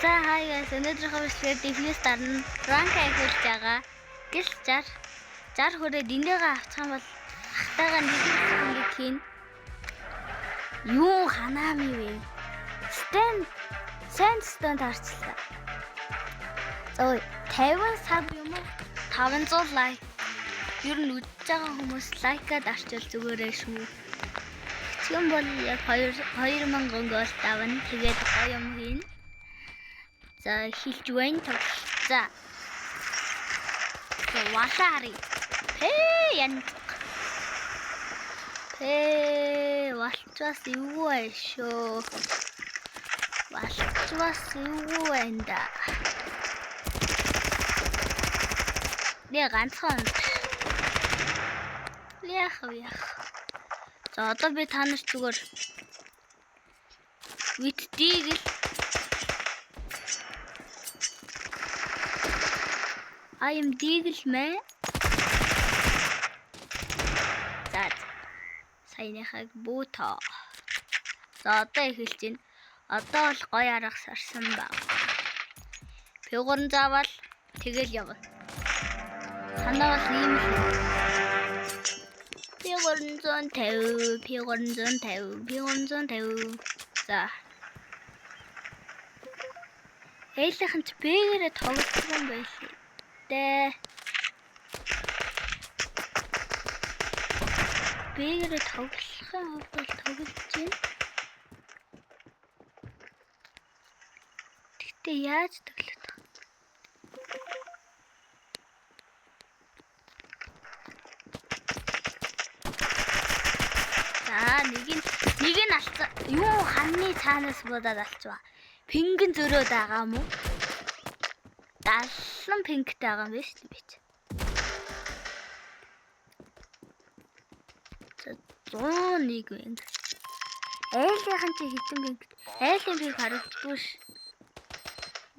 За хаяас өнөөдрийнхөө бичлэгээр Defuse дарна ранк ахиулж байгаа. Гэл 60 хүрээд энийгээ авчих юм бол ахтайгаа нэг хийн. Юу ханами вэ? Stand харчлаа. Ой 50 саб юм уу? 500 лайк. Ер нь үзэж байгаа хүмүүс лайкаад арчвал зүгээрээ шүү. Тэгм бол яг 2000 гол давна. Тэгээд гоё юм хийн. За хэлж байна. За. Валари. Янз. Валчвас юу вэ шөө? Валчвас юу вэ нда? Нэ ганцхан. Яах. За одоо би та нарт зүгээр витдийг л I am Deagle мэ. За. Саяныхаг буута. За одоо эхэлж байна. Одоо бол гоё арга сарсан баг. Пигурн заавал тэгэл явна. Санаа бас ийм л. Пигурн 150. За. Эйлийнхэн ч бэгээрээ тоглох юм байлээ. Бэгээрээ тоглохын хувьд тоглож байна. Тэгтээ яаж тоглох вэ? За нэг нь алцсан. Юу ханны цаанаас будаад алцваа. Пингэн зөрөөд байгаа юм уу? 70 пингтэй байгаа юм биш үү би? За 101 пинг. Айлынхан чи хитэн пинг. Айлын пинг харагддгүй ш.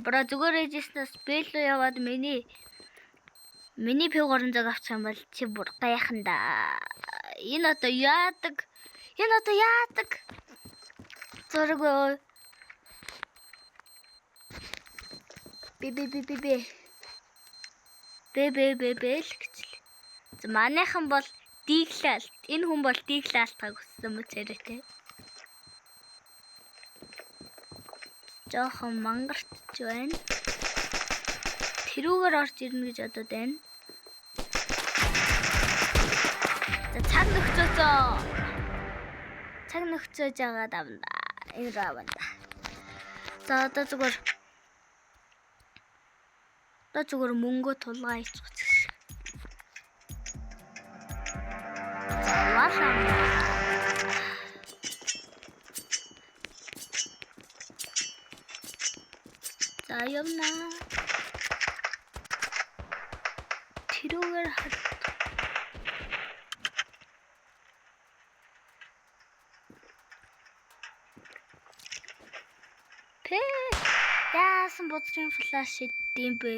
Бра зүгээр ээжснээс бэлөө яваад миний пиг оронзог авчих юм бол чи бүр гайхан да. Энэ одоо яадаг? Зураг өө. Бе л гэжлээ. За манайхан бол диглалт. Энэ хүн бол диглалтаг өссөн мэт царайтай. Жохон мангарч байна. Тэрүүгээр орж ирнэ гэж бодод байна. За цаг нөхцөөж байгаа давна. Энэ раванда. За одоо зүгээр мөнгө тулгаа хийчих. За явна. Тэрүүгээр хат. Яасан бодрын флаш идэм бэ?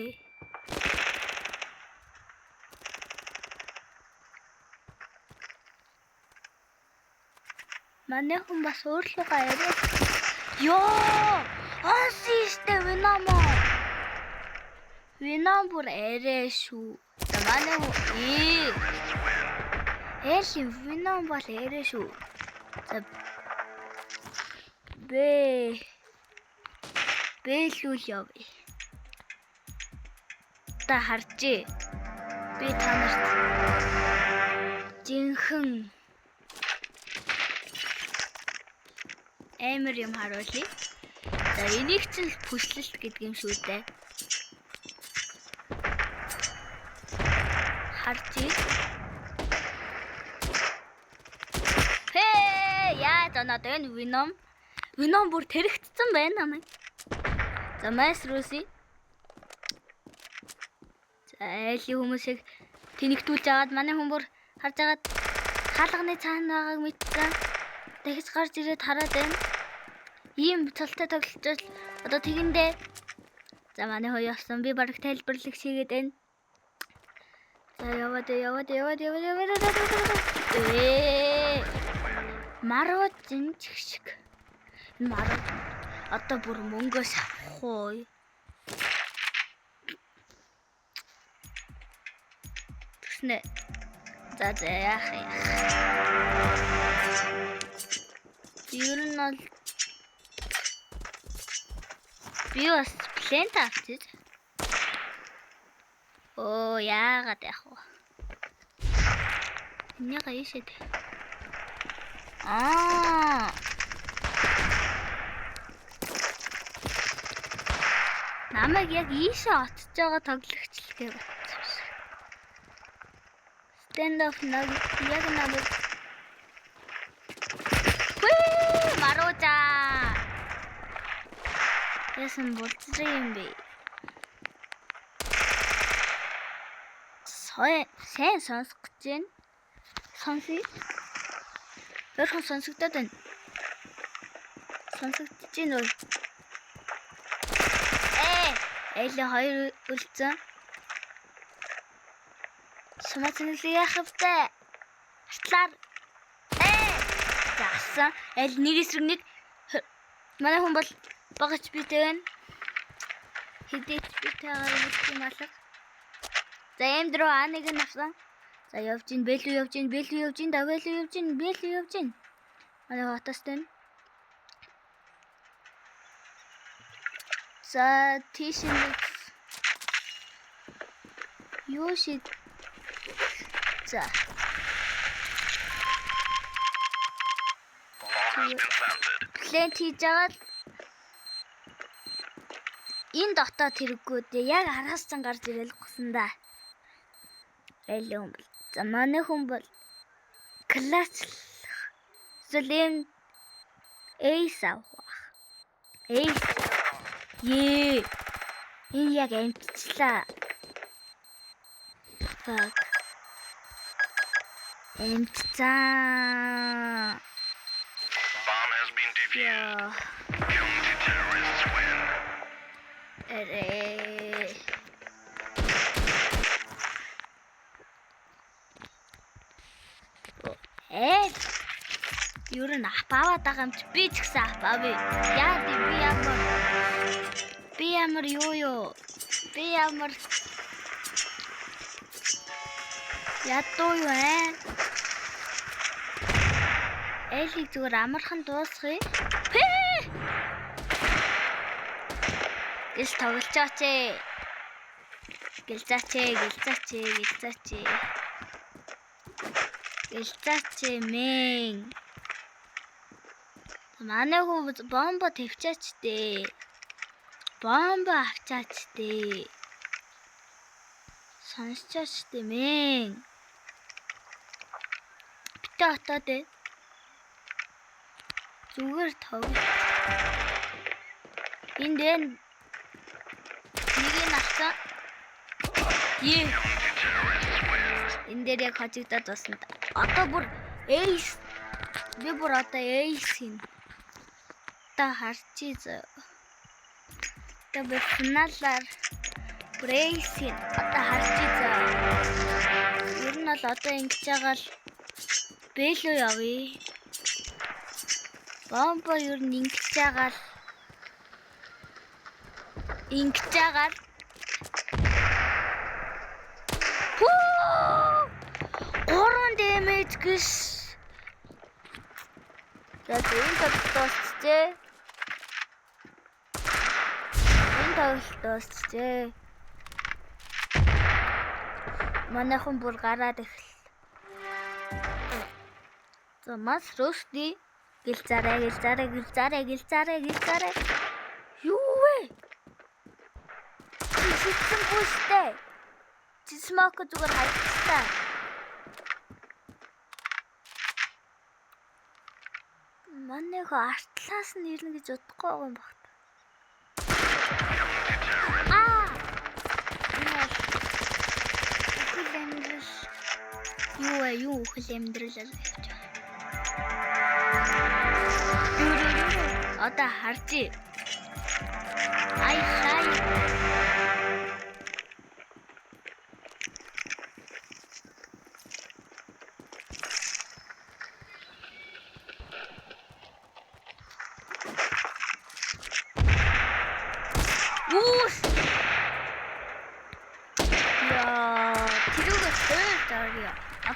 Манай хүн бас өөрлөгөө яриа. Йоо! Осиштэй Винам бүр арай шүү. За манай хүн Винам бол арай шүү. За Бэлүүл явъя. Та харжээ. Би та нарт жинхэнэ амар юм харуулъя. За энийг ч л хүслэлт гэдэг юм шүү дээ. Харжээ. Яа занаад энэ Вином бүр тэрэгцсэн байна намайг. За майсруси. За айлын хүмүүсийг тэнэгтүүлж аваад манай хүн бүр харж агаад хаалганы цаана байгааг мэдсэн. Дахиж гарч ирээд хараад байна. Ийм цалтай тоглож одоо тэгэндээ. За манай хоо явсан. Би бараг тайлбарлах хийгээд байна. За яваад. Марууд зинчг шиг. Энэ марууд Одоо бүр мөнгөөс авах уу? Тэснэ. За яах юм. Ер нь бол би бас плент авчих. Оо яагаад яах вэ? Энийг ийшээ. Намайг яг ийшээ очиж байгаа тоглогч л гэж бодсон. Stand off яг намайг Маружа. Ясан болчих юм бэ? Сайн сонсох гэж байна. Сонсъё. Өөрхөн сонсогдоод байна. Сонсогдож байна уу? Эйлэ хоёр үлдсэн. Сумацныг яах вэ? Артлаар. Яасан. Эйл нэг эсрэг нэг манай хүн бол багч битэй байна. Хэдийч битээгээр хэлэх юм алга. За эм дрөө нэг нь авсан. За явж ин бэлүү явж ин манай хотоос тань. За тийш нэг юу шиг. За плент хийж аваад энэ дотоод хэрэггүй дээ. Яг араас цан гарч ирэл гусан да. Эйлээ юм бол. За манай хүн бол класс Зулим эйс авах. Эйс. Энэ яг амтчлаа. Fuck. Амтцаа. Bomb has been defused. County terrorists win. Юу н апаваад байгаа юм чи би ч гэсэн апавь. Яа би ямар юу. Би ямар ядуу юу Эйлийг зүгээр амархан дуусгая. Гис тоглолцооч. Гэлзаач мэн. Манай хүн бомбо тавьчаач дээ. Бомбо авчаач дээ. Сонсчаач дээ мэн. Битээ отоод ээ. Зүгээр тоглож. Энд нэг нь авсан. Энэ дээр яг хожигдоод басна. Одоо бүр эйс. Би бүр одоо эйс юм. Та харчий зөө. Та би финалаар бүр эйс юм. Одоо харчий зөө. Ер нь бол одоо ингэж байгаа л бэлүү явъя. Бомбо ер нь ингэж байгаа л. Орон дэмэж гис. За энэ тоглолтоосчээ. Манайхан бүр гараад эхэл. За мас русти гэлзараа. Юу вэ? Чичсэн бүстэй. Чисмак зүгээр хайцтай. Манайх артлаас нь ирнэ гэж бодохгүй байгаа юм багт. Юу хөл амьдрал гэж. Одоо харжээ. Ай.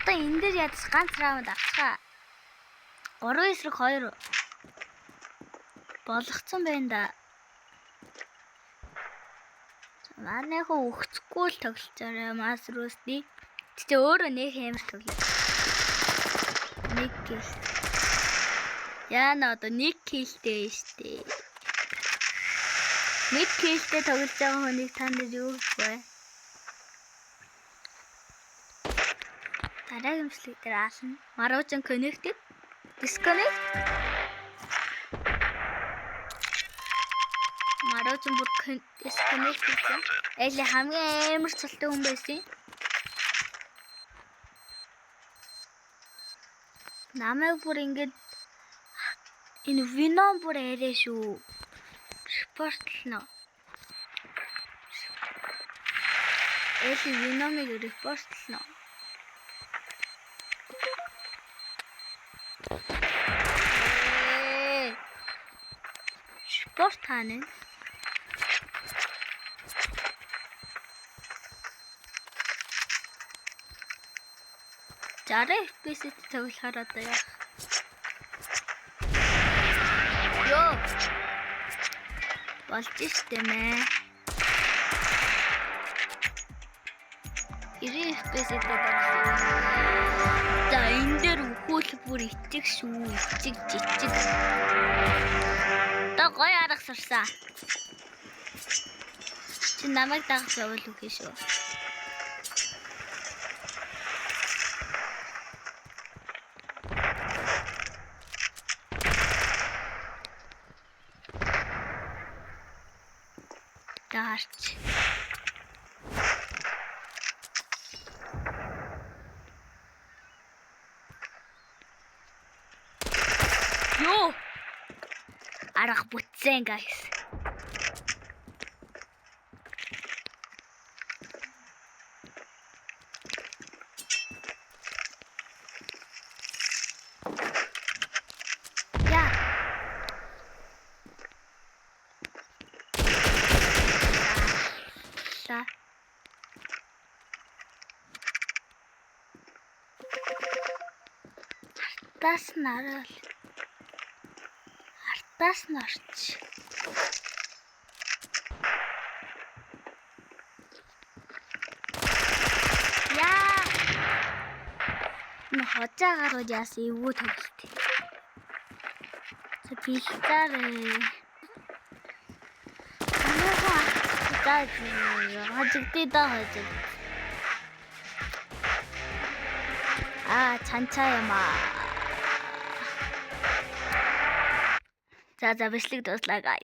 Одоо энэ дээр ядаж ганц раунд авцгаа. 3 эсрэг 2 болгоцсон байна да. Манайхаа өгцөхгүй л тоглолцоорой Масрусти. Тэ өөрөө нэг хэмэр тоглоо. Нэг кил. Яна одоо нэг килтэй штэ. Нэг килтэй тоглож байгаа хүнийг та нар юу гэх вэ? Дараагийн имслэг дээр аална. Маружин connected. Disconnect. Маружин бүр disconnected. Эли хамгийн амар цолтой хүн байсан. Намайг бүр ингэж энэ Venom бүр арай шүү. Репортлно. Эли Venom-ыг репортлно. Спорт ханаа. Жарэ FPS-тэй тоглохоор одоо яах? Йоо. Болж штэ мэ. 90 FPS-тэй тоглох. За энэ дээр үхүүл бүр ичиг шүү. Ичиг жичиг. Та гой арга сурсан. Чи намайг дагах явал үгүй шүү. Даарч. Ёо. Арга бүтсэн guys. Я. Та. Артаас нарал. Артаас нарч. Яа. Хожаагаар яасан эвгүй тоглолт. За бэлтаарэ. Хожигдээ да хожиг. Чанчаа ямаа. За бичлэг дуслаа.